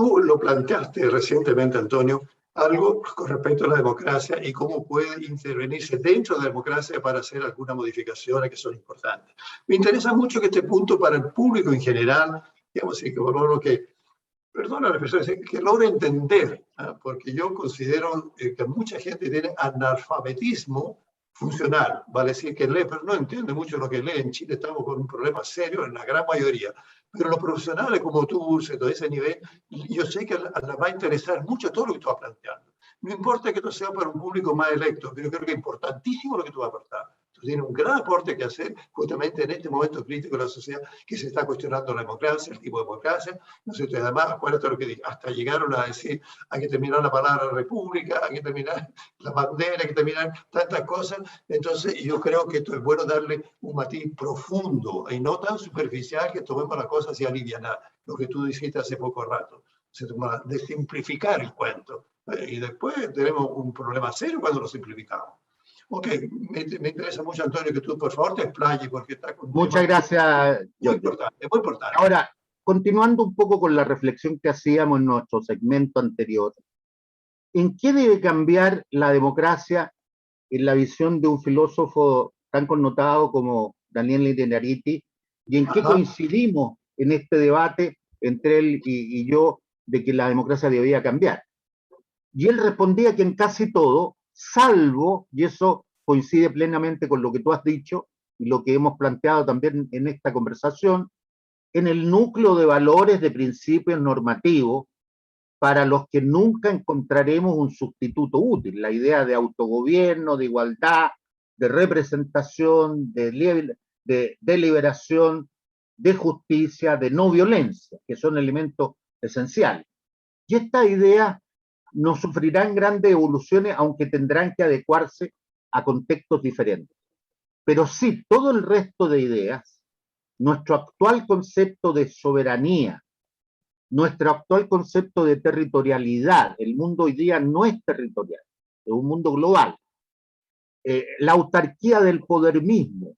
Tú lo planteaste recientemente, Antonio, algo con respecto a la democracia y cómo puede intervenirse dentro de la democracia para hacer algunas modificaciones que son importantes. Me interesa mucho que este punto para el público en general, digamos, y que valoro que, perdona la expresión, que logre entender, porque yo considero que mucha gente tiene analfabetismo funcional, vale decir que lee, pero no entiende mucho lo que lee. En Chile estamos con un problema serio en la gran mayoría, pero los profesionales como tú, de ese nivel, yo sé que les va a interesar mucho todo lo que tú vas planteando. No importa que esto sea para un público más electo, pero yo creo que es importantísimo lo que tú vas a aportar. Tú tienes un gran aporte que hacer justamente en este momento crítico de la sociedad que se está cuestionando la democracia, el tipo de democracia. No sé, además, acuérdate lo que dije, hasta llegaron a decir hay que terminar la palabra república, hay que terminar la bandera, hay que terminar tantas cosas. Entonces, yo creo que esto es bueno darle un matiz profundo y no tan superficial que tomemos las cosas y alivianar. Lo que tú dijiste hace poco rato, se toma de simplificar el cuento. Y después tenemos un problema serio cuando lo simplificamos. Ok, me interesa mucho, Antonio, que tú por favor te explayes porque está con Muchas gracias, muy importante, muy importante. Ahora, continuando un poco con la reflexión que hacíamos en nuestro segmento anterior, ¿en qué debe cambiar la democracia en la visión de un filósofo tan connotado como Daniel Innerarity? ¿Y en qué coincidimos en este debate entre él y yo de que la democracia debía cambiar? Y él respondía que en casi todo, salvo, y eso coincide plenamente con lo que tú has dicho y lo que hemos planteado también en esta conversación, en el núcleo de valores, de principios normativos, para los que nunca encontraremos un sustituto útil. La idea de autogobierno, de igualdad, de representación, de deliberación, de justicia, de no violencia, que son elementos esenciales. Y esta idea no sufrirán grandes evoluciones, aunque tendrán que adecuarse a contextos diferentes. Pero sí, todo el resto de ideas, nuestro actual concepto de soberanía, nuestro actual concepto de territorialidad, el mundo hoy día no es territorial, es un mundo global. La autarquía del poder mismo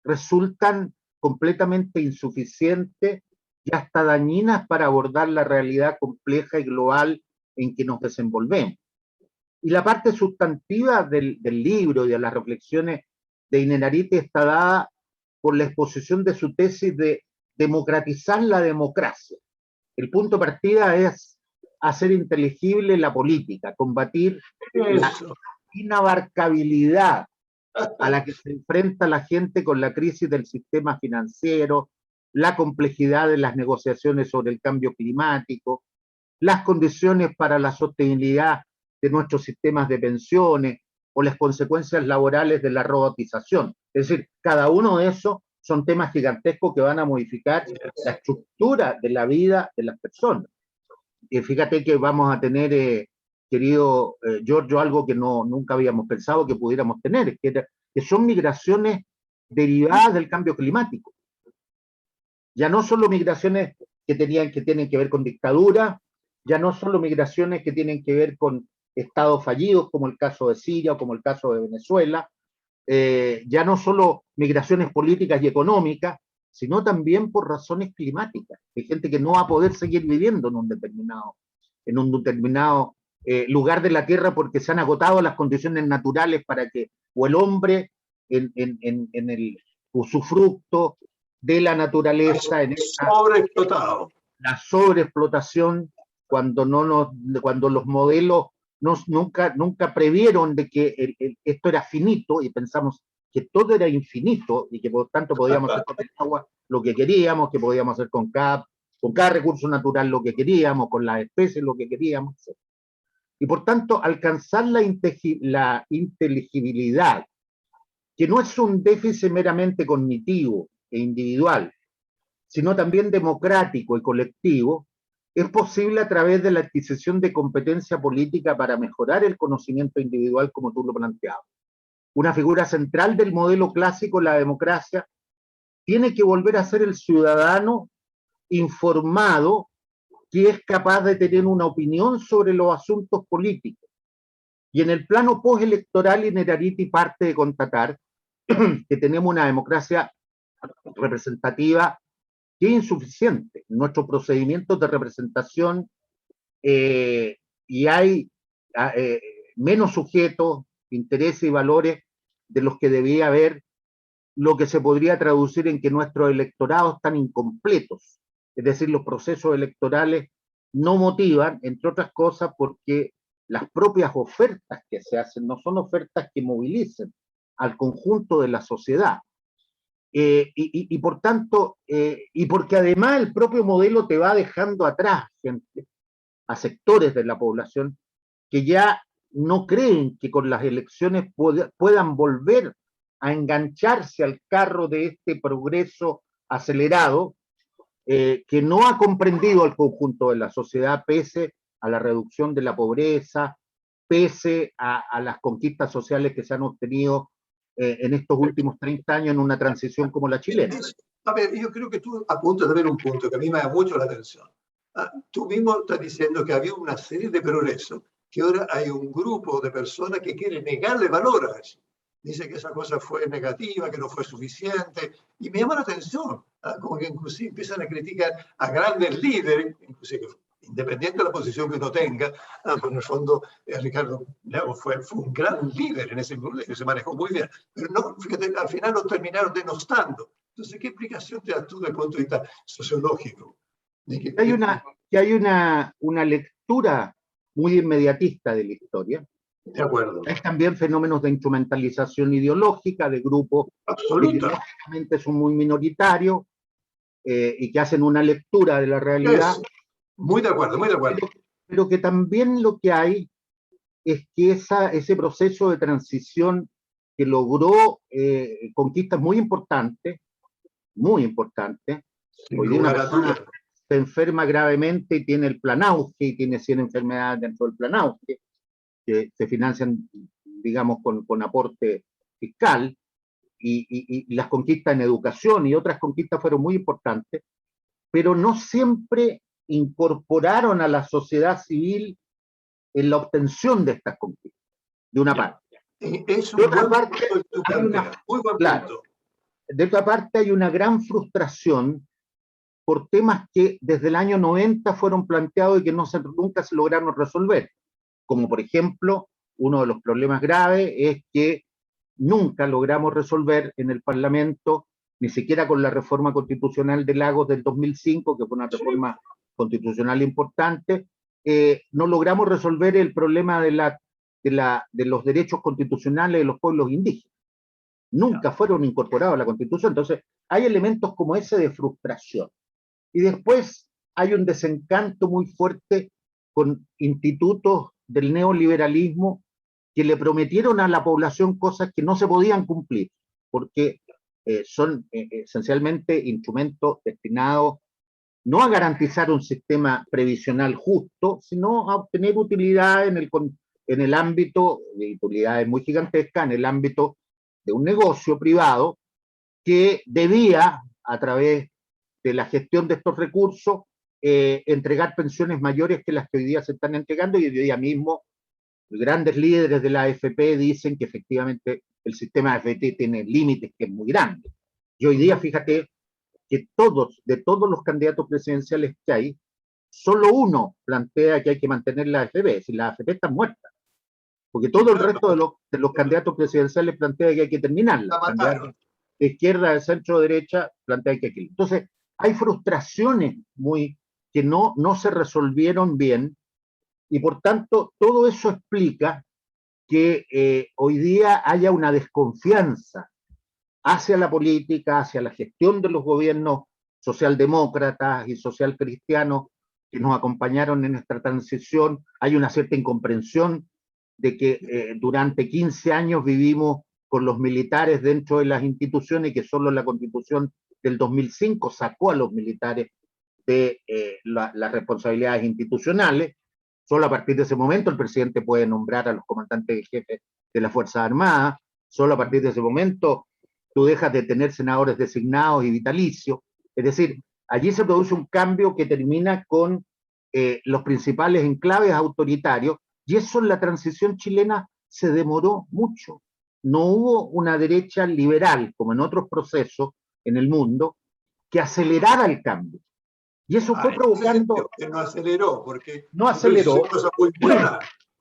resultan completamente insuficientes y hasta dañinas para abordar la realidad compleja y global en que nos desenvolvemos. Y la parte sustantiva del libro y de las reflexiones de Innerarity está dada por la exposición de su tesis de democratizar la democracia. El punto de partida es hacer inteligible la política, combatir la inabarcabilidad a la que se enfrenta la gente con la crisis del sistema financiero, la complejidad de las negociaciones sobre el cambio climático, las condiciones para la sostenibilidad de nuestros sistemas de pensiones o las consecuencias laborales de la robotización. Es decir, cada uno de esos son temas gigantescos que van a modificar la estructura de la vida de las personas. Y fíjate que vamos a tener, querido Giorgio, algo que nunca habíamos pensado que pudiéramos tener, que son migraciones derivadas del cambio climático. Ya no solo migraciones que tienen que ver con dictadura, ya no solo migraciones que tienen que ver con estados fallidos, como el caso de Siria o como el caso de Venezuela, ya no solo migraciones políticas y económicas, sino también por razones climáticas. Hay gente que no va a poder seguir viviendo en un determinado lugar de la Tierra porque se han agotado las condiciones naturales para que, o el hombre en el usufructo de la naturaleza, en esta sobreexplotado. La sobreexplotación, cuando los modelos nunca previeron de que esto era finito y pensamos que todo era infinito y que por tanto podíamos hacer con el agua lo que queríamos, que podíamos hacer con cada recurso natural lo que queríamos, con las especies lo que queríamos, etc. Y por tanto alcanzar la inteligibilidad, que no es un déficit meramente cognitivo e individual, sino también democrático y colectivo, es posible a través de la adquisición de competencia política para mejorar el conocimiento individual, como tú lo planteabas. Una figura central del modelo clásico de la democracia tiene que volver a ser el ciudadano informado que es capaz de tener una opinión sobre los asuntos políticos. Y en el plano postelectoral, Innerarity parte de constatar que tenemos una democracia representativa que es insuficiente. Nuestros procedimientos de representación y hay menos sujetos, intereses y valores de los que debía haber, lo que se podría traducir en que nuestros electorados están incompletos. Es decir, los procesos electorales no motivan, entre otras cosas, porque las propias ofertas que se hacen no son ofertas que movilicen al conjunto de la sociedad. Y por tanto, y porque además el propio modelo te va dejando atrás gente, a sectores de la población que ya no creen que con las elecciones puedan volver a engancharse al carro de este progreso acelerado, que no ha comprendido al conjunto de la sociedad, pese a la reducción de la pobreza, pese a las conquistas sociales que se han obtenido en estos últimos 30 años en una transición como la chilena. A ver, yo creo que tú apuntas a ver un punto que a mí me da mucho la atención. Tú mismo estás diciendo que había una serie de progresos, que ahora hay un grupo de personas que quieren negarle valor a eso. Dice que esa cosa fue negativa, que no fue suficiente, y me llama la atención, como que inclusive empiezan a criticar a grandes líderes, inclusive independiente de la posición que uno tenga, pues en el fondo Ricardo Lagos fue un gran líder en ese grupo, que se manejó muy bien, pero no, fíjate, al final lo terminaron denostando. Entonces, ¿qué explicación te das tú desde el punto de vista sociológico? Hay una lectura muy inmediatista de la historia. De acuerdo. Hay también fenómenos de instrumentalización ideológica de grupos que ideológicamente son muy minoritarios y que hacen una lectura de la realidad. Muy de acuerdo, muy de acuerdo. Pero que también lo que hay es que ese proceso de transición que logró conquistas muy importantes, hoy día una persona se enferma gravemente y tiene el Planauche y tiene 100 enfermedades dentro del Planauche, que se financian, digamos, con aporte fiscal, y las conquistas en educación y otras conquistas fueron muy importantes, pero no siempre incorporaron a la sociedad civil en la obtención de estas conquistas, de una parte. De otra parte, de otra parte, hay una gran frustración por temas que desde el año 90 fueron planteados y que nunca se lograron resolver. Como por ejemplo, uno de los problemas graves es que nunca logramos resolver en el Parlamento, ni siquiera con la reforma constitucional de Lagos del 2005, que fue una reforma constitucional importante, no logramos resolver el problema de los derechos constitucionales de los pueblos indígenas. Nunca fueron incorporados a la Constitución. Entonces, hay elementos como ese de frustración. Y después hay un desencanto muy fuerte con institutos del neoliberalismo que le prometieron a la población cosas que no se podían cumplir, porque son esencialmente instrumentos destinados no a garantizar un sistema previsional justo, sino a obtener utilidad en el ámbito, de utilidades muy gigantescas, en el ámbito de un negocio privado que debía, a través de la gestión de estos recursos, entregar pensiones mayores que las que hoy día se están entregando, y hoy día mismo grandes líderes de la AFP dicen que efectivamente el sistema AFP tiene límites que es muy grande. Y hoy día, fíjate, que de todos los candidatos presidenciales que hay, solo uno plantea que hay que mantener la AFP, es decir, la AFP está muerta. Porque todo el resto de los candidatos presidenciales plantea que hay que terminarla. Candidatos de izquierda, de centro, derecha, plantea que hay que. Entonces, hay frustraciones que no se resolvieron bien, y por tanto, todo eso explica que hoy día haya una desconfianza hacia la política, hacia la gestión de los gobiernos socialdemócratas y socialcristianos que nos acompañaron en esta transición. Hay una cierta incomprensión de que durante 15 años vivimos con los militares dentro de las instituciones y que solo la Constitución del 2005 sacó a los militares de las responsabilidades institucionales. Solo a partir de ese momento el presidente puede nombrar a los comandantes y jefes de las Fuerzas Armadas. Solo a partir de ese momento tú dejas de tener senadores designados y vitalicios. Es decir, allí se produce un cambio que termina con los principales enclaves autoritarios, y eso en la transición chilena se demoró mucho. No hubo una derecha liberal, como en otros procesos en el mundo, que acelerara el cambio. Y eso fue provocando... Que no aceleró, porque... No aceleró.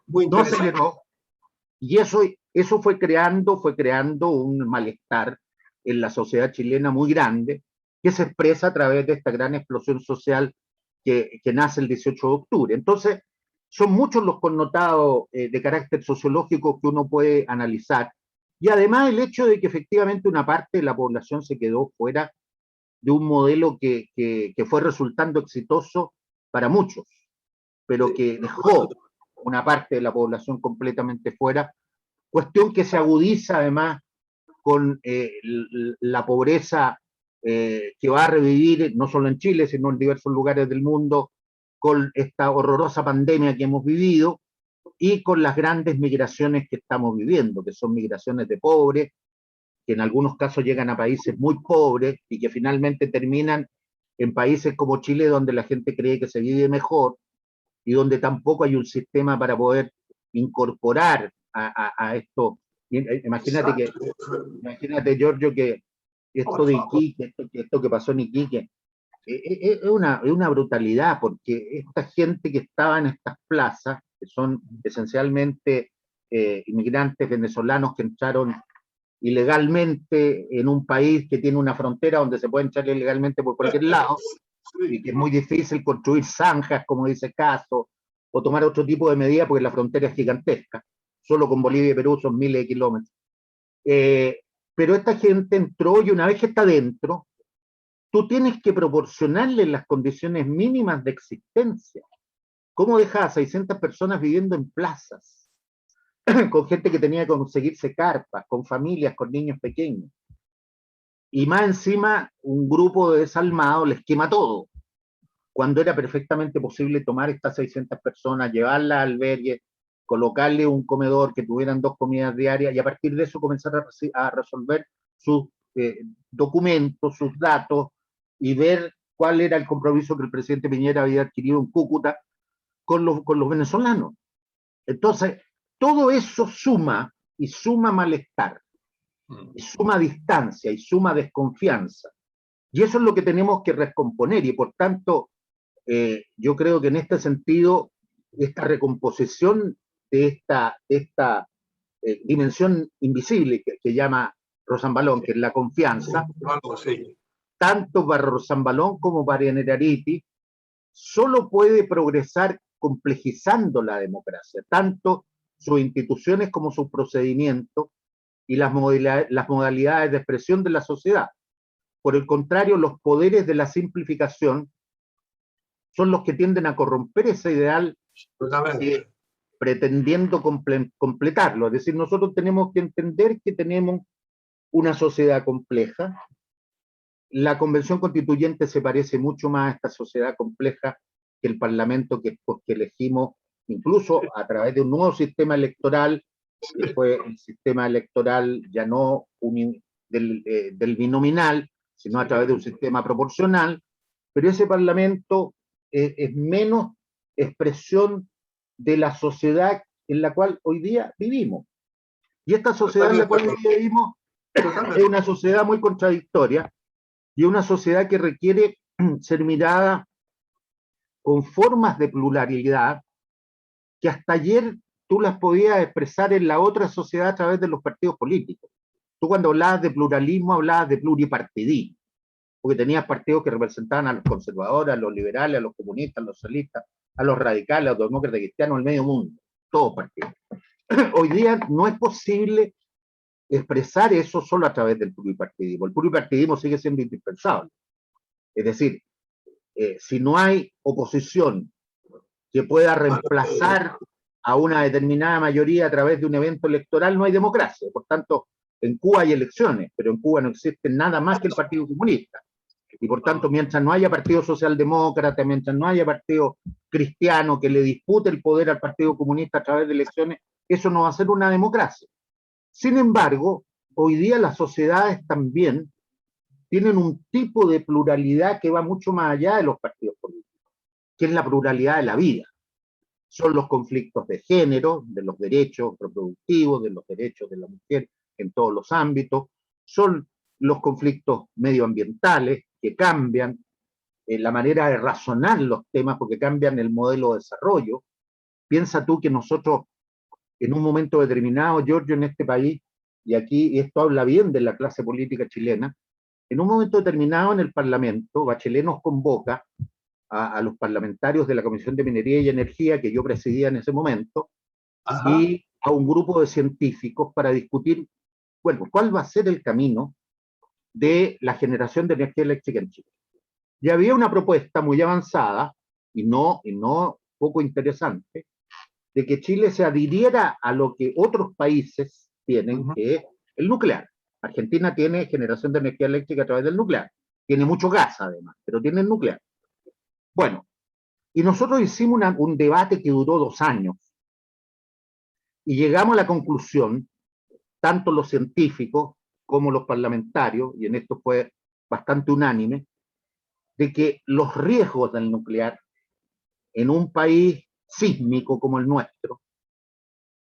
Muy no aceleró. Y eso fue creando un malestar en la sociedad chilena muy grande, que se expresa a través de esta gran explosión social que nace el 18 de octubre. Entonces, son muchos los connotados de carácter sociológico que uno puede analizar. Y además el hecho de que efectivamente una parte de la población se quedó fuera de un modelo que fue resultando exitoso para muchos, pero que dejó una parte de la población completamente fuera, cuestión que se agudiza además con la pobreza que va a revivir no solo en Chile, sino en diversos lugares del mundo, con esta horrorosa pandemia que hemos vivido y con las grandes migraciones que estamos viviendo, que son migraciones de pobres, que en algunos casos llegan a países muy pobres y que finalmente terminan en países como Chile, donde la gente cree que se vive mejor y donde tampoco hay un sistema para poder incorporar a esto. Imagínate, Giorgio, que esto de Iquique, esto que pasó en Iquique, es una brutalidad, porque esta gente que estaba en estas plazas, que son esencialmente inmigrantes venezolanos que entraron ilegalmente en un país que tiene una frontera donde se puede entrar ilegalmente por cualquier lado, y que es muy difícil construir zanjas, como dice Caso, o tomar otro tipo de medidas porque la frontera es gigantesca. Solo con Bolivia y Perú son miles de kilómetros. Pero esta gente entró y una vez que está dentro, tú tienes que proporcionarle las condiciones mínimas de existencia. ¿Cómo dejas a 600 personas viviendo en plazas? Con gente que tenía que conseguirse carpas, con familias, con niños pequeños. Y más encima, un grupo de desalmados les quema todo, cuando era perfectamente posible tomar estas 600 personas, llevarlas al albergue, colocarle un comedor, que tuvieran 2 comidas diarias, y a partir de eso comenzar a resolver sus documentos, sus datos, y ver cuál era el compromiso que el presidente Piñera había adquirido en Cúcuta con los venezolanos. Entonces, todo eso suma, y suma malestar, y suma distancia, y suma desconfianza. Y eso es lo que tenemos que recomponer, y por tanto, yo creo que en este sentido, esta recomposición de esta dimensión invisible que llama Rosambalón, que es la confianza, tanto para Rosambalón como para Iannerarity, solo puede progresar complejizando la democracia, tanto sus instituciones como sus procedimientos y las modalidades de expresión de la sociedad. Por el contrario, los poderes de la simplificación son los que tienden a corromper ese ideal, pretendiendo completarlo. Es decir, nosotros tenemos que entender que tenemos una sociedad compleja. La Convención Constituyente se parece mucho más a esta sociedad compleja que el Parlamento que elegimos, incluso a través de un nuevo sistema electoral, que fue el sistema electoral ya no del binominal, sino a través de un sistema proporcional, pero ese Parlamento es menos expresión de la sociedad en la cual hoy día vivimos. Y esta sociedad en la cual hoy día vivimos es una sociedad muy contradictoria, y una sociedad que requiere ser mirada con formas de pluralidad que hasta ayer tú las podías expresar en la otra sociedad a través de los partidos políticos. Tú cuando hablabas de pluralismo hablabas de pluripartidismo, porque tenías partidos que representaban a los conservadores, a los liberales, a los comunistas, a los socialistas, a los radicales, a los demócratas cristianos, al medio mundo, todos partidos. Hoy día no es posible expresar eso solo a través del pluripartidismo. El pluripartidismo sigue siendo indispensable. Es decir, si no hay oposición que pueda reemplazar a una determinada mayoría a través de un evento electoral, no hay democracia. Por tanto, en Cuba hay elecciones, pero en Cuba no existe nada más que el Partido Comunista. Y por tanto, mientras no haya partido socialdemócrata, mientras no haya partido cristiano que le dispute el poder al Partido Comunista a través de elecciones, eso no va a ser una democracia. Sin embargo, hoy día las sociedades también tienen un tipo de pluralidad que va mucho más allá de los partidos políticos, que es la pluralidad de la vida. Son los conflictos de género, de los derechos reproductivos, de los derechos de la mujer en todos los ámbitos, son los conflictos medioambientales que cambian, la manera de razonar los temas, porque cambian el modelo de desarrollo. Piensa tú que nosotros, en un momento determinado, Giorgio, en este país, y aquí esto habla bien de la clase política chilena, en un momento determinado en el Parlamento, Bachelet nos convoca a los parlamentarios de la Comisión de Minería y Energía, que yo presidía en ese momento, Ajá. y a un grupo de científicos para discutir, bueno, cuál va a ser el camino de la generación de energía eléctrica en Chile. Y había una propuesta muy avanzada, y no poco interesante, de que Chile se adhiriera a lo que otros países tienen, que es el nuclear. Argentina tiene generación de energía eléctrica a través del nuclear. Tiene mucho gas, además, pero tiene el nuclear. Bueno, y nosotros hicimos un debate que duró 2 años. Y llegamos a la conclusión, tanto los científicos como los parlamentarios, y en esto fue bastante unánime, de que los riesgos del nuclear en un país sísmico como el nuestro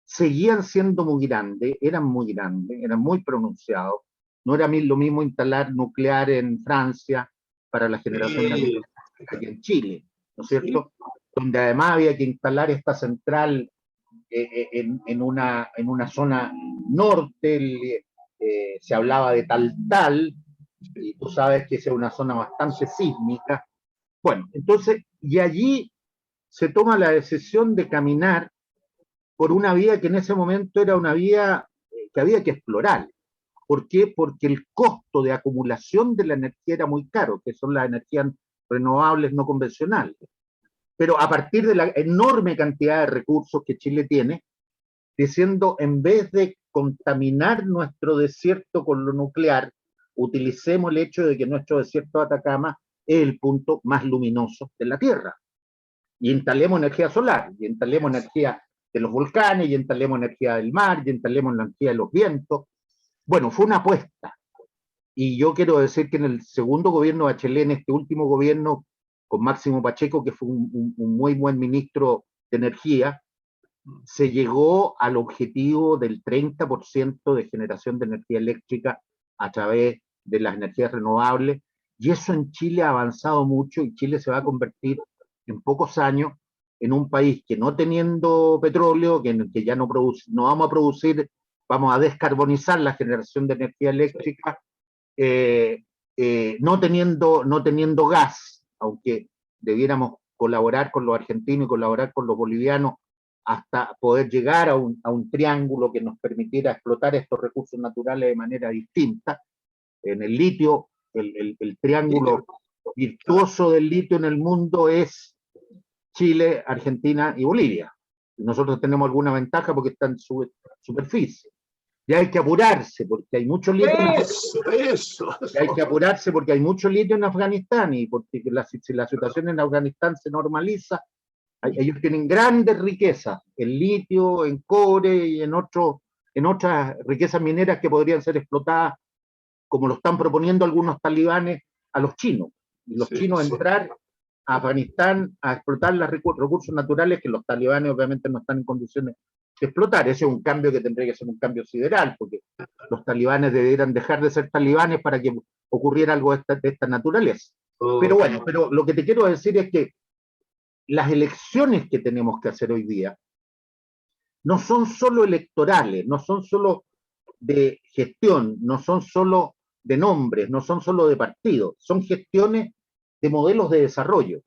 seguían siendo muy grandes, eran muy pronunciados. No era lo mismo instalar nuclear en Francia para la generación de energía que en Chile, ¿no es cierto? Sí. Donde además había que instalar esta central en una zona norte, se hablaba de Taltal, y tú sabes que esa es una zona bastante sísmica. Bueno, entonces, y allí se toma la decisión de caminar por una vía que en ese momento era una vía que había que explorar. ¿Por qué? Porque el costo de acumulación de la energía era muy caro, que son las energías renovables no convencionales. Pero a partir de la enorme cantidad de recursos que Chile tiene, diciendo, en vez de contaminar nuestro desierto con lo nuclear, utilicemos el hecho de que nuestro desierto de Atacama es el punto más luminoso de la Tierra. Y instalemos energía solar, y instalemos energía de los volcanes, y instalemos energía del mar, y instalemos energía de los vientos. Bueno, fue una apuesta. Y yo quiero decir que en el segundo gobierno de Bachelet, en este último gobierno, con Máximo Pacheco, que fue un muy buen ministro de energía, se llegó al objetivo del 30% de generación de energía eléctrica a través de las energías renovables, y eso en Chile ha avanzado mucho, y Chile se va a convertir en pocos años en un país que, no teniendo petróleo, que ya no vamos a producir, vamos a descarbonizar la generación de energía eléctrica, no teniendo gas, aunque debiéramos colaborar con los argentinos y colaborar con los bolivianos hasta poder llegar a un triángulo que nos permitiera explotar estos recursos naturales de manera distinta. En el litio, el triángulo virtuoso del litio en el mundo es Chile, Argentina y Bolivia. Nosotros tenemos alguna ventaja porque está en su superficie. Y hay que apurarse porque hay mucho litio. Y hay que apurarse porque hay mucho litio en Afganistán, y porque si la situación en Afganistán se normaliza, ellos tienen grandes riquezas en litio, en cobre y en otras riquezas mineras que podrían ser explotadas, como lo están proponiendo algunos talibanes a los chinos. Y los chinos entrar a Afganistán a explotar los recursos naturales que los talibanes obviamente no están en condiciones de explotar. Ese es un cambio que tendría que ser un cambio sideral, porque los talibanes debieran dejar de ser talibanes para que ocurriera algo de esta naturaleza. Pero bueno, pero lo que te quiero decir es que las elecciones que tenemos que hacer hoy día no son solo electorales, no son solo de gestión, no son solo de nombres, no son solo de partidos, son gestiones de modelos de desarrollo,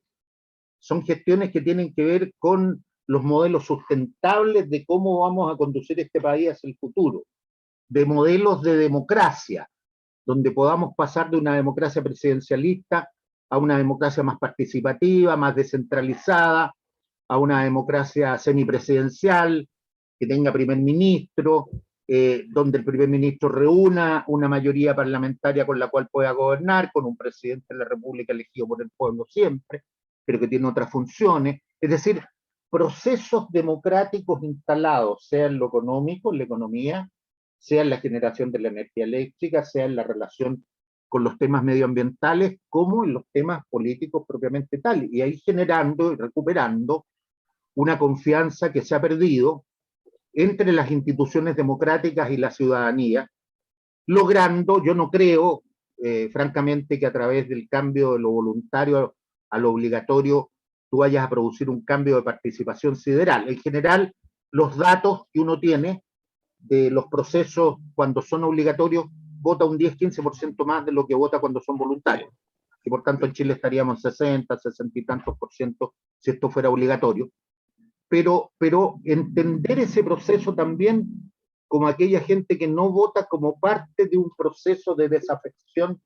son gestiones que tienen que ver con los modelos sustentables de cómo vamos a conducir este país hacia el futuro, de modelos de democracia, donde podamos pasar de una democracia presidencialista a una democracia más participativa, más descentralizada, a una democracia semipresidencial, que tenga primer ministro, donde el primer ministro reúna una mayoría parlamentaria con la cual pueda gobernar, con un presidente de la República elegido por el pueblo siempre, pero que tiene otras funciones. Es decir, procesos democráticos instalados, sea en lo económico, en la economía, sea en la generación de la energía eléctrica, sea en la relación con los temas medioambientales, como en los temas políticos propiamente tal, y ahí generando y recuperando una confianza que se ha perdido entre las instituciones democráticas y la ciudadanía, logrando, yo no creo, francamente, que a través del cambio de lo voluntario a lo obligatorio tú vayas a producir un cambio de participación sideral. En general, los datos que uno tiene de los procesos cuando son obligatorios, vota un 10-15% más de lo que vota cuando son voluntarios. Y por tanto en Chile estaríamos en 60 y tantos por ciento si esto fuera obligatorio. Pero entender ese proceso también como aquella gente que no vota como parte de un proceso de desafección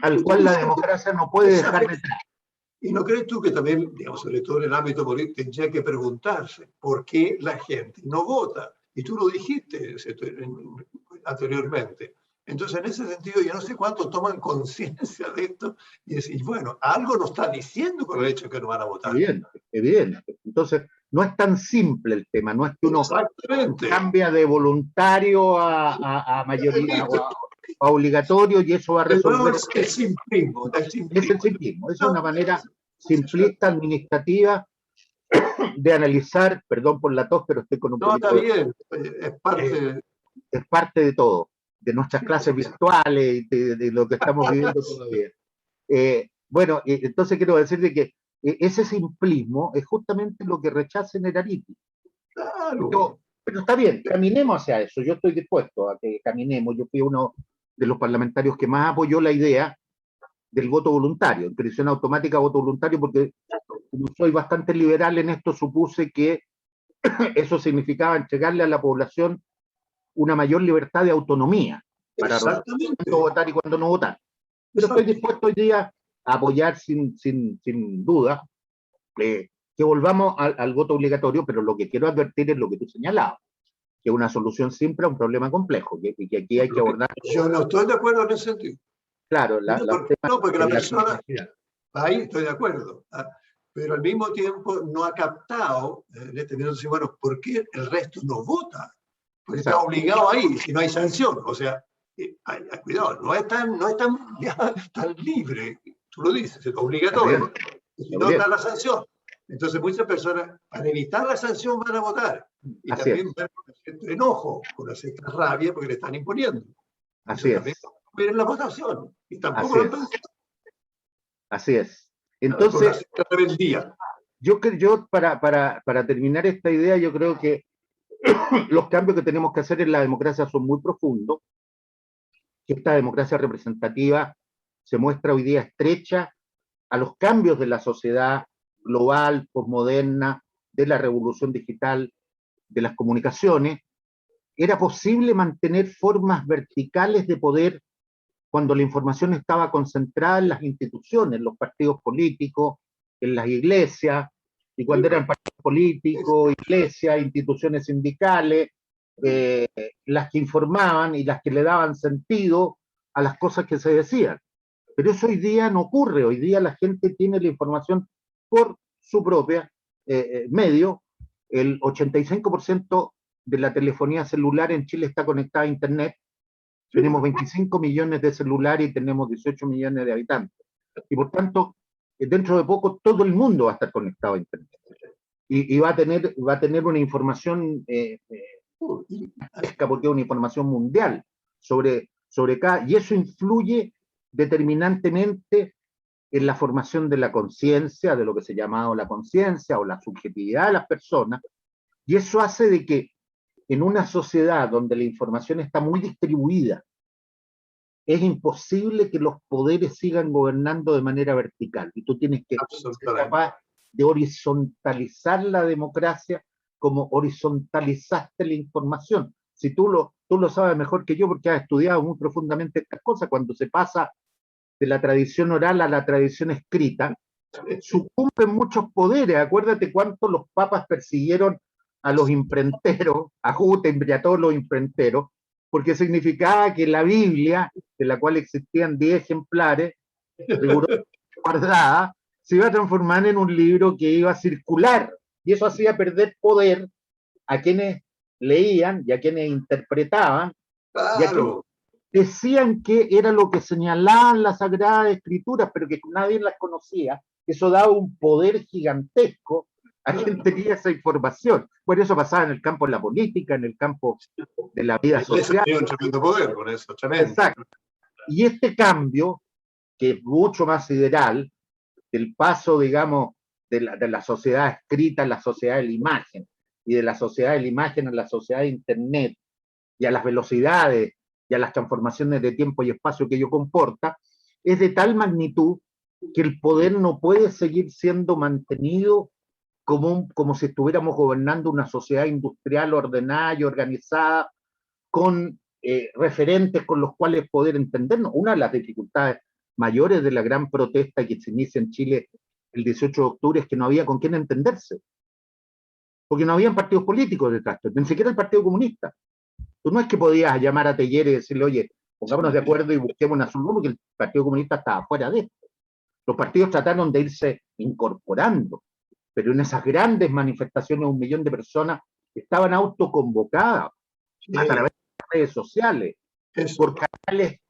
al cual la democracia no puede dejar de entrar. ¿Y no crees tú que también, digamos, sobre todo en el ámbito político, tendría que preguntarse por qué la gente no vota? Y tú lo dijiste anteriormente. Entonces, en ese sentido, yo no sé cuántos toman conciencia de esto y decir, bueno, algo nos está diciendo con el hecho de que no van a votar. Evidente, evidente. Entonces, no es tan simple el tema, no es que uno cambia de voluntario a mayoría o a obligatorio y eso va a resolver. Es el simplismo. Es el simplismo. Es una manera simplista, administrativa, de analizar, perdón por la tos, pero estoy con un poquito. No, está bien, es parte de todo, de nuestras clases virtuales, de lo que estamos viviendo todavía. Bueno, entonces quiero decir que ese simplismo es justamente lo que rechaza Nerariti. Claro. Pero está bien, caminemos hacia eso. Yo estoy dispuesto a que caminemos. Yo fui uno de los parlamentarios que más apoyó la idea del voto voluntario, inscripción automática, voto voluntario, porque como soy bastante liberal en esto, supuse que eso significaba entregarle a la población una mayor libertad de autonomía para cuándo votar y cuándo no votar. Pero estoy dispuesto hoy día a apoyar sin duda que volvamos al voto obligatorio, pero lo que quiero advertir es lo que tú señalabas, que es una solución simple a un problema complejo, que aquí hay que abordar. Yo no estoy de acuerdo en ese sentido. Claro, porque la persona, ahí estoy de acuerdo, pero al mismo tiempo no ha captado, en este minuto, bueno, ¿por qué el resto no vota? Porque está obligado ahí, si no hay sanción. O sea, cuidado, no es tan libre, tú lo dices, es obligatorio, si no está la sanción. Entonces muchas personas, para evitar la sanción, van a votar. Y Así también van con cierto enojo, con cierta rabia, porque le están imponiendo. Así es. Pero en la votación, y tampoco lo pensé. Así es. Entonces, yo para terminar esta idea, yo creo que los cambios que tenemos que hacer en la democracia son muy profundos, que esta democracia representativa se muestra hoy día estrecha a los cambios de la sociedad global, posmoderna, de la revolución digital, de las comunicaciones. Era posible mantener formas verticales de poder cuando la información estaba concentrada en las instituciones, en los partidos políticos, en las iglesias, y cuando eran partidos políticos, iglesias, instituciones sindicales, las que informaban y las que le daban sentido a las cosas que se decían. Pero eso hoy día no ocurre, hoy día la gente tiene la información por su propia medio. El 85% de la telefonía celular en Chile está conectada a Internet. Tenemos 25 millones de celulares y tenemos 18 millones de habitantes. Y por tanto, dentro de poco todo el mundo va a estar conectado a Internet. Y va a tener una información porque es una información mundial sobre cada... Y eso influye determinantemente en la formación de la conciencia, de lo que se llama la conciencia o la subjetividad de las personas. Y eso hace de que en una sociedad donde la información está muy distribuida, es imposible que los poderes sigan gobernando de manera vertical. Y tú tienes que ser capaz de horizontalizar la democracia como horizontalizaste la información. Si tú lo sabes mejor que yo porque has estudiado muy profundamente estas cosas, cuando se pasa de la tradición oral a la tradición escrita, sucumben muchos poderes. Acuérdate cuánto los papas persiguieron a los imprenteros, a Gutenberg y a todos los imprenteros, porque significaba que la Biblia, de la cual existían 10 ejemplares, guardada, se iba a transformar en un libro que iba a circular, y eso hacía perder poder a quienes leían y a quienes interpretaban, y a quienes decían que era lo que señalaban las Sagradas Escrituras, pero que nadie las conocía. Eso daba un poder gigantesco a quien tenía esa información. Bueno, eso pasaba en el campo de la política, en el campo de la vida social. Tenía un tremendo poder con eso, tremendo. Exacto. Y este cambio, que es mucho más sideral, del paso, digamos, de la sociedad escrita a la sociedad de la imagen, y de la sociedad de la imagen a la sociedad de Internet, y a las velocidades y a las transformaciones de tiempo y espacio que ello comporta, es de tal magnitud que el poder no puede seguir siendo mantenido como si estuviéramos gobernando una sociedad industrial ordenada y organizada con referentes con los cuales poder entendernos. Una de las dificultades mayores de la gran protesta que se inicia en Chile el 18 de octubre es que no había con quién entenderse, porque no habían partidos políticos detrás, ni siquiera el Partido Comunista. Tú no es que podías llamar a Teller y decirle, oye, pongámonos de acuerdo y busquemos una solución, porque el Partido Comunista estaba fuera de esto. Los partidos trataron de irse incorporando, pero en esas grandes manifestaciones, 1 millón de personas estaban autoconvocadas a través de las redes sociales, por canales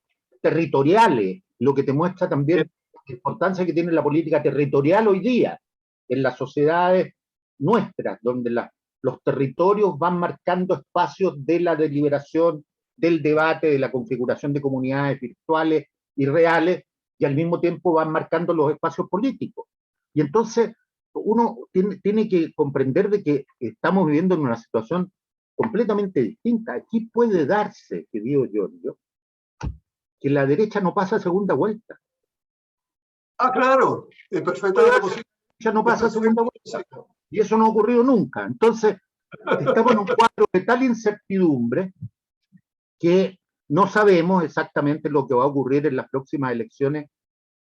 territoriales, lo que te muestra también la importancia que tiene la política territorial hoy día en las sociedades nuestras, donde los territorios van marcando espacios de la deliberación, del debate, de la configuración de comunidades virtuales y reales, y al mismo tiempo van marcando los espacios políticos. Y entonces uno tiene que comprender de que estamos viviendo en una situación completamente distinta. Aquí puede darse, querido Giorgio, que la derecha no pasa a segunda vuelta. Ah, claro, es perfectamente posible. Ya no pasa a segunda vuelta. Y eso no ha ocurrido nunca. Entonces, estamos en un cuadro de tal incertidumbre que no sabemos exactamente lo que va a ocurrir en las próximas elecciones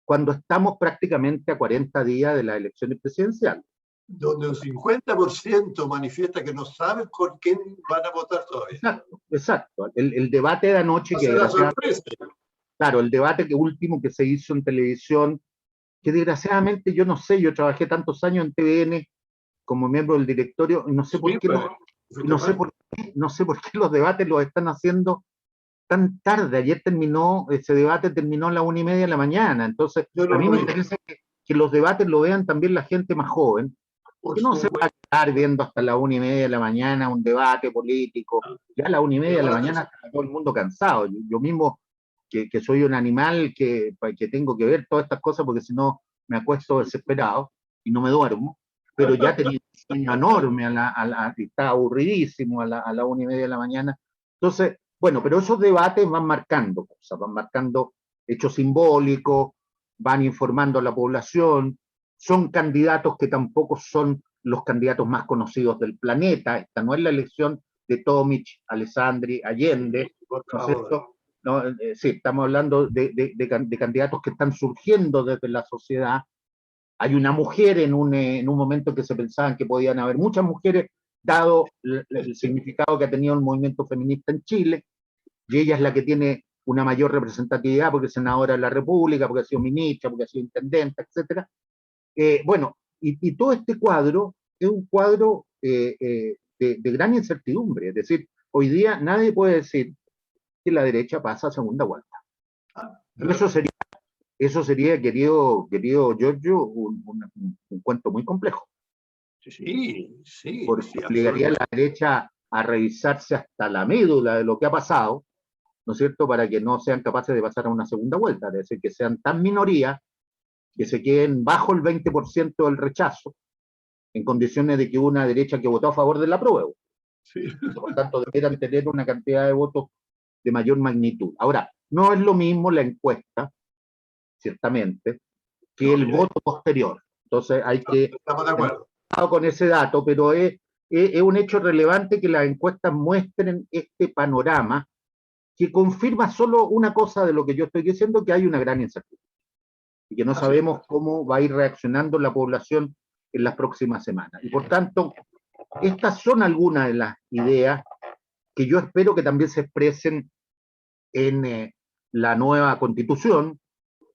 cuando estamos prácticamente a 40 días de las elecciones presidenciales. Donde un 50% manifiesta que no saben con quién van a votar todavía. Exacto, exacto. El debate de anoche, que claro, el debate último que se hizo en televisión, que desgraciadamente yo no sé, yo trabajé tantos años en TVN como miembro del directorio, y no sé por qué no sé por qué los debates los están haciendo tan tarde. Ayer ese debate terminó a las 1:30 de la mañana. Entonces, a mí me interesa que los debates lo vean también la gente más joven, que no se va a quedar viendo hasta las 1:30 de la mañana un debate político. Ya a las 1:30 de la mañana está todo el mundo cansado. Yo mismo, que soy un animal que tengo que ver todas estas cosas, porque si no me acuesto desesperado y no me duermo, pero ya tenía un sueño enorme, estaba aburridísimo a la 1:30 de la mañana. Entonces, bueno, pero esos debates van marcando cosas, van marcando hechos simbólicos, van informando a la población, son candidatos que tampoco son los candidatos más conocidos del planeta. Esta no es la elección de Tomic, Alessandri, Allende, ¿no es cierto? No, sí, estamos hablando de candidatos que están surgiendo desde la sociedad. Hay una mujer en un momento que se pensaban que podían haber muchas mujeres, dado el significado que ha tenido el movimiento feminista en Chile, y ella es la que tiene una mayor representatividad porque es senadora de la República, porque ha sido ministra, porque ha sido intendente, etc. Bueno, y todo este cuadro es un cuadro de gran incertidumbre. Es decir, hoy día nadie puede decir que la derecha pasa a segunda vuelta. Eso sería, querido Giorgio, un cuento muy complejo. Sí. Porque obligaría a la derecha a revisarse hasta la médula de lo que ha pasado, ¿no es cierto?, para que no sean capaces de pasar a una segunda vuelta, es decir, que sean tan minoría que se queden bajo el 20% del rechazo, en condiciones de que una derecha que votó a favor del apruebo. Sí. Por tanto, deberían tener una cantidad de votos de mayor magnitud. Ahora, no es lo mismo la encuesta, ciertamente, que el voto posterior. Entonces hay que... Estamos de acuerdo con ese dato, pero es un hecho relevante que las encuestas muestren este panorama que confirma solo una cosa de lo que yo estoy diciendo, que hay una gran incertidumbre y que no sabemos cómo va a ir reaccionando la población en las próximas semanas. Y por tanto, estas son algunas de las ideas que yo espero que también se expresen en la nueva Constitución,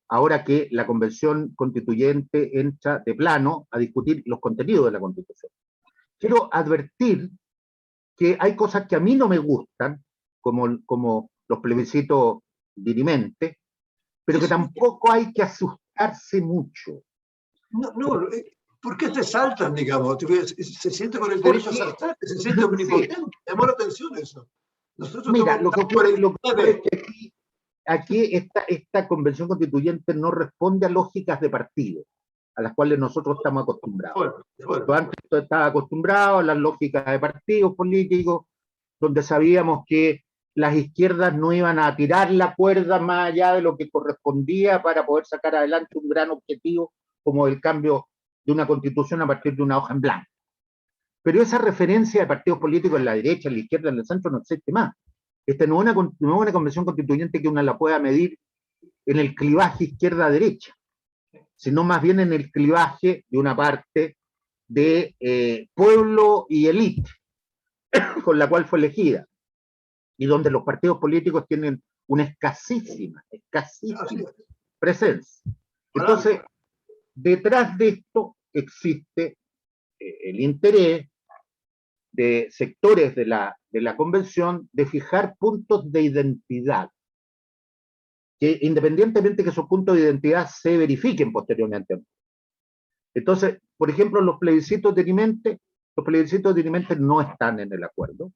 ahora que la Convención Constituyente entra de plano a discutir los contenidos de la Constitución. Quiero advertir que hay cosas que a mí no me gustan, como los plebiscitos dirimentes, pero que tampoco hay que asustarse mucho. No, ¿por qué te saltan, digamos? Se siente con el derecho a saltar, se siente omnipotente. Sí. Llamó la atención eso. Nosotros mira, lo que ocurre es que aquí esta convención constituyente no responde a lógicas de partido. a las cuales nosotros estamos acostumbrados. Bueno. Antes estaba acostumbrado a las lógicas de partidos políticos, donde sabíamos que las izquierdas no iban a tirar la cuerda más allá de lo que correspondía para poder sacar adelante un gran objetivo como el cambio de una constitución a partir de una hoja en blanco. Pero esa referencia de partidos políticos en la derecha, en la izquierda, en el centro no existe más. Esta no es una convención constituyente que una la pueda medir en el clivaje izquierda-derecha, sino más bien en el clivaje de una parte de pueblo y élite con la cual fue elegida, y donde los partidos políticos tienen una escasísima presencia. Entonces, detrás de esto existe el interés de sectores de la convención de fijar puntos de identidad, que independientemente que esos puntos de identidad se verifiquen posteriormente. Entonces, por ejemplo, los plebiscitos dirimentes no están en el acuerdo.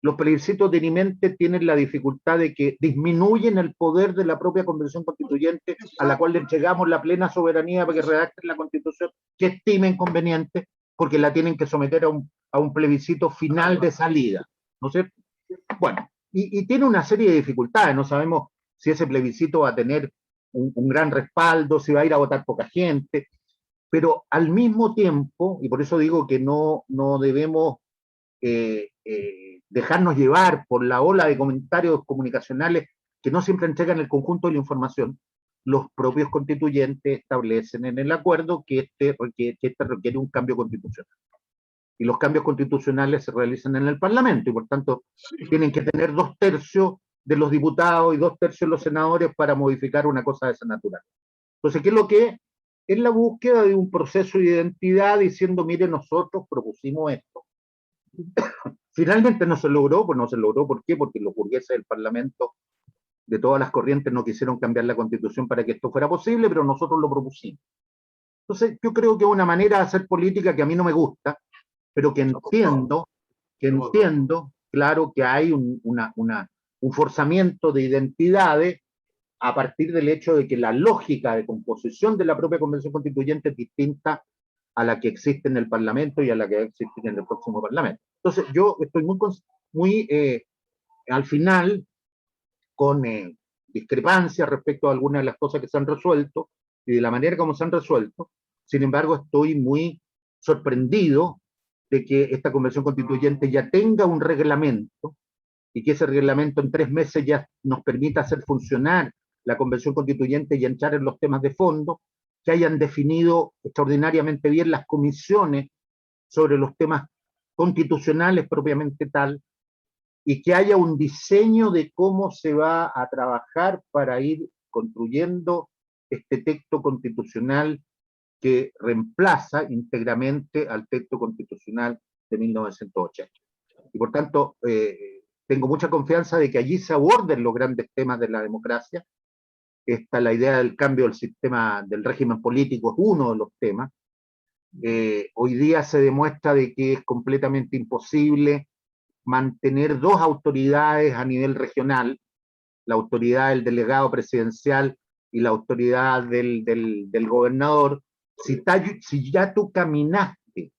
Los plebiscitos dirimentes tienen la dificultad de que disminuyen el poder de la propia Convención Constituyente, a la cual le entregamos la plena soberanía para que redacten la Constitución que estimen conveniente, porque la tienen que someter a un plebiscito final de salida, ¿no es cierto? Bueno, y tiene una serie de dificultades, no sabemos si ese plebiscito va a tener un gran respaldo, si va a ir a votar poca gente, pero al mismo tiempo, y por eso digo que no debemos dejarnos llevar por la ola de comentarios comunicacionales que no siempre entregan el conjunto de la información, los propios constituyentes establecen en el acuerdo que este requiere un cambio constitucional. Y los cambios constitucionales se realizan en el Parlamento y por tanto tienen que tener 2/3 de los diputados y 2/3 de los senadores para modificar una cosa de esa naturaleza. Entonces, ¿qué es lo que es? Es la búsqueda de un proceso de identidad diciendo, mire, nosotros propusimos esto. Finalmente no se logró, pues no se logró, ¿por qué? Porque los burgueses del Parlamento de todas las corrientes no quisieron cambiar la Constitución para que esto fuera posible, pero nosotros lo propusimos. Entonces, yo creo que es una manera de hacer política que a mí no me gusta, pero que entiendo, claro, que hay un forzamiento de identidades a partir del hecho de que la lógica de composición de la propia Convención Constituyente es distinta a la que existe en el Parlamento y a la que existe en el próximo Parlamento. Entonces, yo estoy muy al final, con discrepancias respecto a algunas de las cosas que se han resuelto y de la manera como se han resuelto. Sin embargo, estoy muy sorprendido de que esta Convención Constituyente ya tenga un reglamento y que ese reglamento en 3 meses ya nos permita hacer funcionar la Convención Constituyente y entrar en los temas de fondo, que hayan definido extraordinariamente bien las comisiones sobre los temas constitucionales propiamente tal, y que haya un diseño de cómo se va a trabajar para ir construyendo este texto constitucional que reemplaza íntegramente al texto constitucional de 1980. Y por tanto, tengo mucha confianza de que allí se aborden los grandes temas de la democracia. La idea del cambio del sistema, del régimen político es uno de los temas. Hoy día se demuestra de que es completamente imposible mantener 2 autoridades a nivel regional, la autoridad del delegado presidencial y la autoridad del gobernador, si ya tú caminaste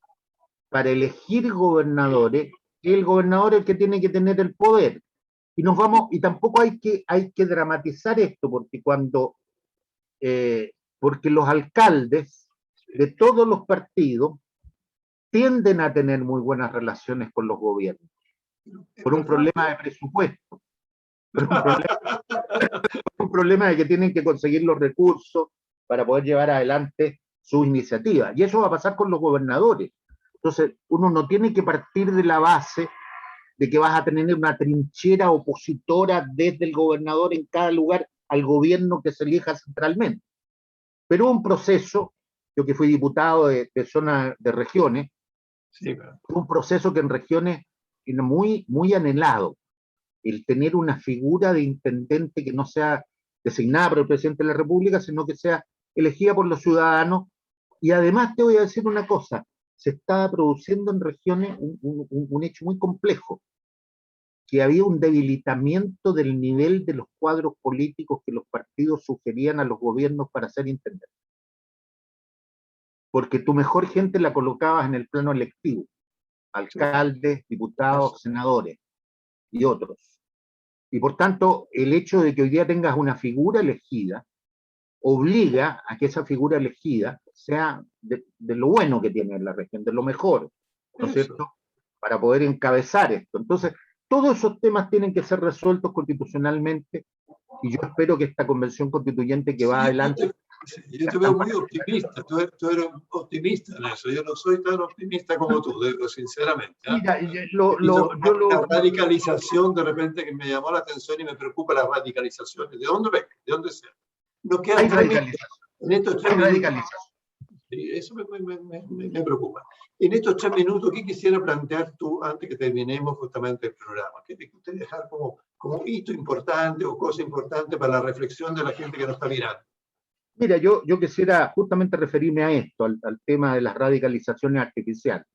para elegir gobernadores, el gobernador es el que tiene que tener el poder. Y tampoco hay que dramatizar esto, porque porque los alcaldes de todos los partidos tienden a tener muy buenas relaciones con los gobiernos, por un problema de presupuesto, por un problema de que tienen que conseguir los recursos para poder llevar adelante su iniciativa. Y eso va a pasar con los gobernadores. Entonces, uno no tiene que partir de la base de que vas a tener una trinchera opositora desde el gobernador en cada lugar al gobierno que se elija centralmente. Pero un proceso, yo que fui diputado de zona de regiones, sí, claro. un proceso que en regiones es muy anhelado, el tener una figura de intendente que no sea designada por el presidente de la República, sino que sea elegida por los ciudadanos. Y además te voy a decir una cosa, se estaba produciendo en regiones un hecho muy complejo, que había un debilitamiento del nivel de los cuadros políticos que los partidos sugerían a los gobiernos para ser intendentes. porque tu mejor gente la colocabas en el plano electivo, alcaldes, diputados, senadores y otros. Y por tanto, el hecho de que hoy día tengas una figura elegida obliga a que esa figura elegida sea de lo bueno que tiene la región, de lo mejor, ¿no es cierto?, para poder encabezar esto. Entonces, todos esos temas tienen que ser resueltos constitucionalmente, y yo espero que esta convención constituyente que va adelante... Yo te veo muy optimista, tú eres optimista en eso, yo no soy tan optimista como tú, digo, sinceramente. Mira, la radicalización de repente que me llamó la atención y me preocupa las radicalizaciones, ¿de dónde ven? ¿De dónde sea? Nos quedan 3 minutos. En estos 3 minutos, sí, eso me preocupa. En estos 3 minutos, ¿qué quisiera plantear tú antes que terminemos justamente el programa? ¿Qué te gustaría dejar como hito importante o cosa importante para la reflexión de la gente que nos está mirando? Mira, yo quisiera justamente referirme a esto, al tema de las radicalizaciones artificiales.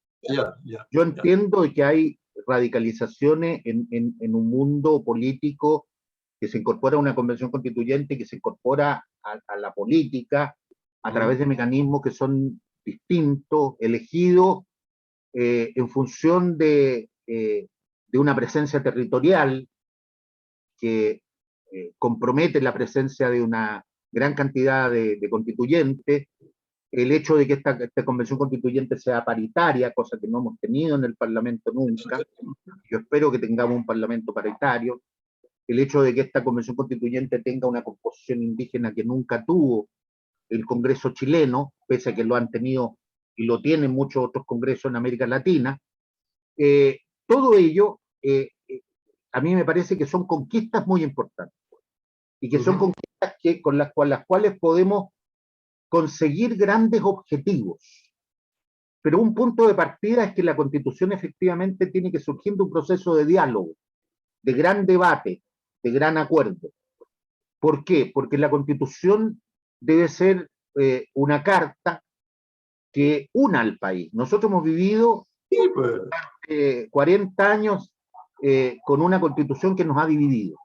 Yo entiendo que hay radicalizaciones en un mundo político que se incorpora a una convención constituyente, que se incorpora a la política a través de mecanismos que son distintos, elegidos en función de una presencia territorial que compromete la presencia de una gran cantidad de constituyentes, el hecho de que esta convención constituyente sea paritaria, cosa que no hemos tenido en el Parlamento nunca, yo espero que tengamos un Parlamento paritario, el hecho de que esta convención constituyente tenga una composición indígena que nunca tuvo el Congreso chileno, pese a que lo han tenido y lo tienen muchos otros congresos en América Latina, todo ello a mí me parece que son conquistas muy importantes, y que son conquistas con las cuales podemos conseguir grandes objetivos. Pero un punto de partida es que la Constitución efectivamente tiene que surgir de un proceso de diálogo, de gran debate, de gran acuerdo. ¿Por qué? Porque la Constitución debe ser una carta que una al país. Nosotros hemos vivido 40 años con una Constitución que nos ha dividido.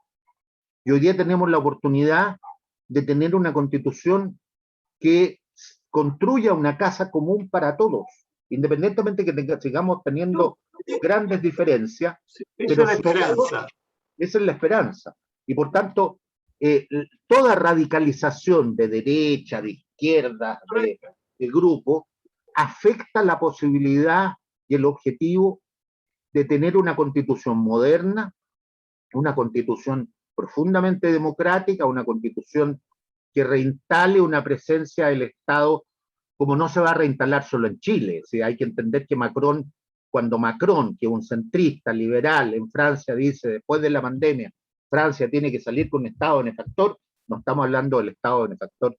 Y hoy día tenemos la oportunidad de tener una Constitución que construya una casa común para todos, independientemente que sigamos teniendo grandes diferencias. Esa es la esperanza. Esa es la esperanza. Y por tanto, toda radicalización de derecha, de izquierda, de grupo, afecta la posibilidad y el objetivo de tener una constitución moderna, una constitución profundamente democrática, una constitución que reinstale una presencia del Estado, como no se va a reinstalar solo en Chile. ¿Sí? Hay que entender que cuando Macron, que es un centrista liberal en Francia, dice después de la pandemia, Francia tiene que salir con un Estado benefactor, no estamos hablando del Estado benefactor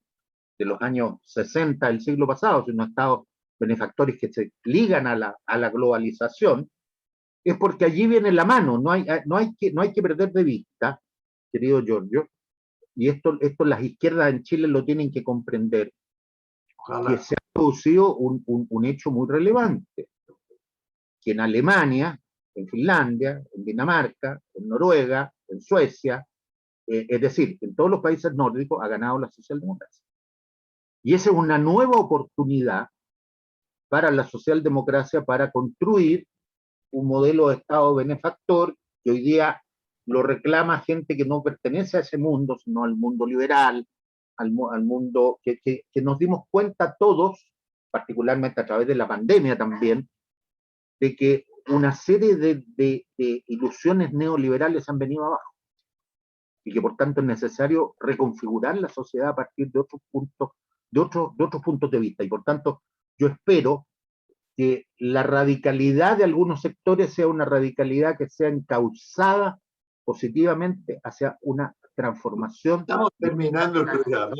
de los años 60 del siglo pasado, sino Estados benefactores que se ligan a la globalización, es porque allí viene la mano, no hay que perder de vista, querido Giorgio, y esto las izquierdas en Chile lo tienen que comprender, que se ha producido un hecho muy relevante, que en Alemania, en Finlandia, en Dinamarca, en Noruega, en Suecia, es decir, en todos los países nórdicos ha ganado la socialdemocracia. Y esa es una nueva oportunidad para la socialdemocracia para construir un modelo de Estado benefactor que hoy día lo reclama gente que no pertenece a ese mundo, sino al mundo liberal, al mundo que nos dimos cuenta todos, particularmente a través de la pandemia también, de que una serie de ilusiones neoliberales han venido abajo y que por tanto es necesario reconfigurar la sociedad a partir de otros puntos de vista. Y por tanto yo espero que la radicalidad de algunos sectores sea una radicalidad que sea encauzada positivamente hacia una transformación. Estamos terminando el programa.